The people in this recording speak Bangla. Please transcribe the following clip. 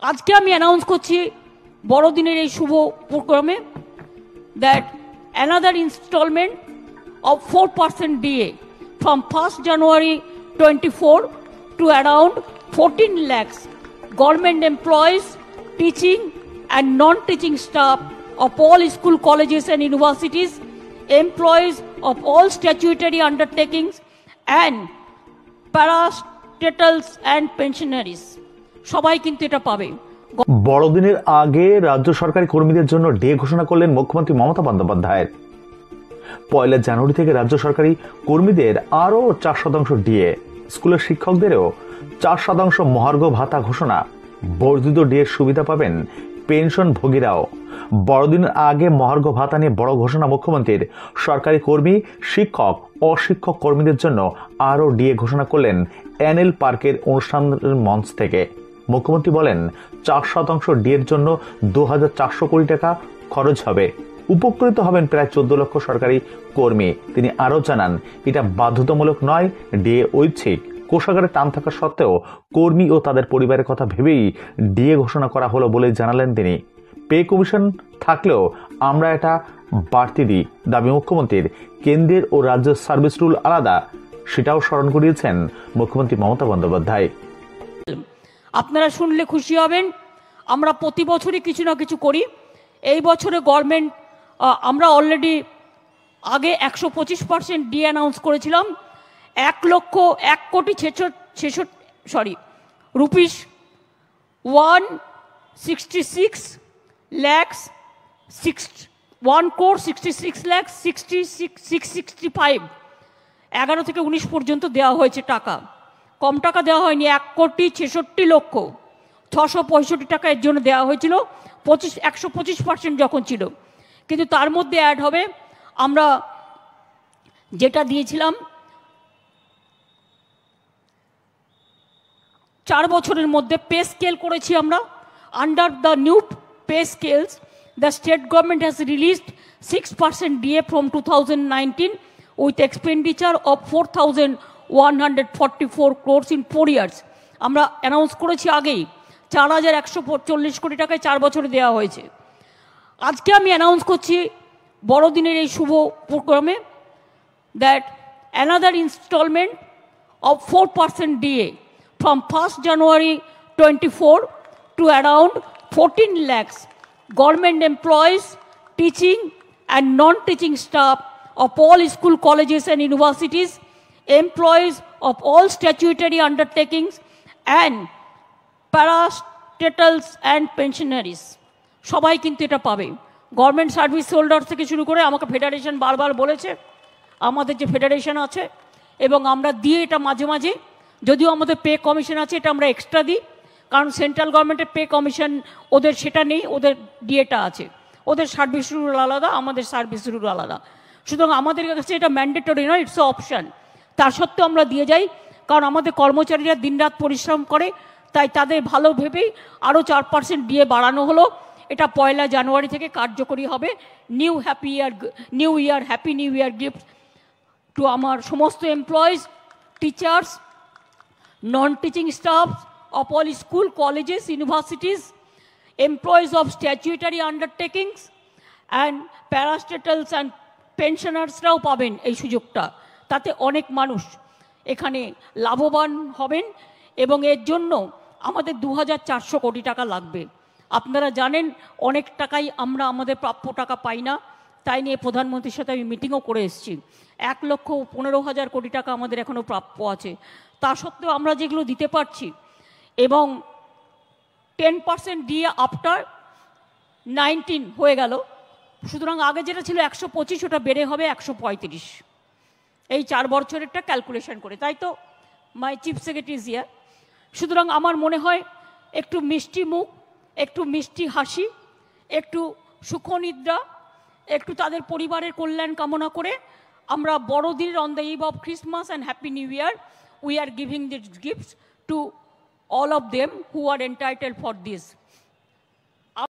আজকে আমি অ্যানাউন্স করছি বড়দিনের এই শুভ প্রোগ্রামে that another installment of 4% DA from 1st January 24 to around 14 lakhs government employees, teaching and non-teaching staff of all school colleges and universities, employees of all statutory undertakings and parastatals and pensionaries সবাই কিন্তু এটা পাবে। বড়দিনের আগে রাজ্য সরকারি কর্মীদের জন্য ডে ঘোষণা করলেন মুখ্যমন্ত্রী মমতা বন্দ্যোপাধ্যায়। 1 জানুয়ারি থেকে রাজ্য সরকারি কর্মীদের আরো 4% ডিএ, স্কুলের শিক্ষকদেরও 4% মহার্ঘ ভাতা ঘোষণা, বর্ধিত ডিএর সুবিধা পাবেন পেনশন ভোগীরাও। বড়দিনের আগে মহার্ঘ ভাতা নিয়ে বড় ঘোষণা মুখ্যমন্ত্রীর। সরকারি কর্মী, শিক্ষক, অশিক্ষক কর্মীদের জন্য আরো ডিএ ঘোষণা করলেন এনএল পার্কের অনুষ্ঠানের মঞ্চ থেকে। মুখ্যমন্ত্রী বলেন 4% ডিএর জন্য 2400 কোটি টাকা খরচ হবে। উপকৃত হবেন প্রায় 14 লক্ষ সরকারি কর্মী। তিনি আরো জানান এটা বাধ্যতামূলক নয়, ডিএ ঐচ্ছিক। কোষাগারে টান থাকা সত্ত্বেও কর্মী ও তাদের পরিবারের কথা ভেবেই ডিএ ঘোষণা করা হলো বলে জানালেন তিনি। পে কমিশন থাকলেও আমরা এটা বাড়তি দিই দাবি মুখ্যমন্ত্রীর। কেন্দ্রের ও রাজ্যের সার্ভিস রুল আলাদা, সেটাও স্মরণ করিয়েছেন মুখ্যমন্ত্রী মমতা বন্দ্যোপাধ্যায়। আপনারা শুনলে খুশি হবেন, আমরা প্রতি বছরই কিছু না কিছু করি। এই বছরে গভর্নমেন্ট আমরা অলরেডি আগে 125% ডি অ্যানাউন্স করেছিলাম। 1,66,66,665 11 থেকে 19 পর্যন্ত দেওয়া হয়েছে টাকা। কম টাকা দেওয়া হয়নি, 1,66,665 টাকা এর জন্য দেওয়া হয়েছিল 125% যখন ছিল। কিন্তু তার মধ্যে অ্যাড হবে আমরা যেটা দিয়েছিলাম 4 বছরের মধ্যে পে স্কেল করেছি আমরা। Under the new pay scales the state government has released 6% DA from 2019 with expenditure of 4,144 crores in 4 years। আমরা অ্যানাউন্স করেছি আগেই 4,140 কোটি টাকায় 4 বছরে দেওয়া হয়েছে। আজকে আমি অ্যানাউন্স করছি বড়দিনের এই শুভ প্রোগ্রামে that another installment of 4% DA from 1st January 24 to around 14 lakhs government employees, teaching and non-teaching staff of all school colleges and universities, employees of all statutory undertakings and parastatals and pensionaries সবাই কিন্তু এটা পাবে। গভর্নমেন্ট সার্ভিস হোল্ডার থেকে শুরু করে আমাকে ফেডারেশন বারবার বলেছে, আমাদের যে ফেডারেশন আছে এবং আমরা দিয়ে এটা মাঝে মাঝে, যদিও আমাদের পে কমিশন আছে এটা আমরা এক্সট্রা দিই, কারণ সেন্ট্রাল গভর্নমেন্টের পে কমিশন ওদের সেটা নেই, ওদের ডিএটা আছে। ওদের সার্ভিস রুল আলাদা, আমাদের সার্ভিস রুল আলাদা। সুতরাং আমাদের কাছে এটা ম্যান্ডেটরি নয়, ইটস অপশান। তার সত্ত্বেও আমরা দিয়ে যাই, কারণ আমাদের কর্মচারীরা দিনরাত পরিশ্রম করে, তাই তাদের ভালো ভেবেই আরও 4% ডিএ বাড়ানো হলো। এটা 1 জানুয়ারি থেকে কার্যকরী হবে। New year happy new year gift to আমার সমস্ত employees, teachers, non teaching staff of all school, colleges, universities, employees of statutory undertakings and parastatals and pensionersরাও পাবেন এই সুযোগটা। তাতে অনেক মানুষ এখানে লাভবান হবেন এবং এর জন্য আমাদের 2,400 কোটি টাকা লাগবে। আপনারা জানেন অনেক টাকাই আমরা আমাদের প্রাপ্য টাকা পাই না, তাই নিয়ে প্রধানমন্ত্রীর সাথে আমি মিটিংও করে এসেছি। 1,15,000 কোটি টাকা আমাদের এখনও প্রাপ্য আছে। তা সত্ত্বেও আমরা যেগুলো দিতে পারছি এবং 10% দিয়ে আফটার 19 হয়ে গেল। সুতরাং আগে যেটা ছিল 125, ওটা বেড়ে হবে 135, এই 4 বছরেরটা ক্যালকুলেশন করে। তাই তো মাই চিফ সেক্রেটারি ইজ হিয়ার। সুতরাং আমার মনে হয় একটু মিষ্টি মুখ, একটু মিষ্টি হাসি, একটু সুখনিদ্রা, একটু তাদের পরিবারের কল্যাণ কামনা করে আমরা বড়দিনের on the eve of Christmas and happy new year we are giving this gifts to all of them who are entitled for this.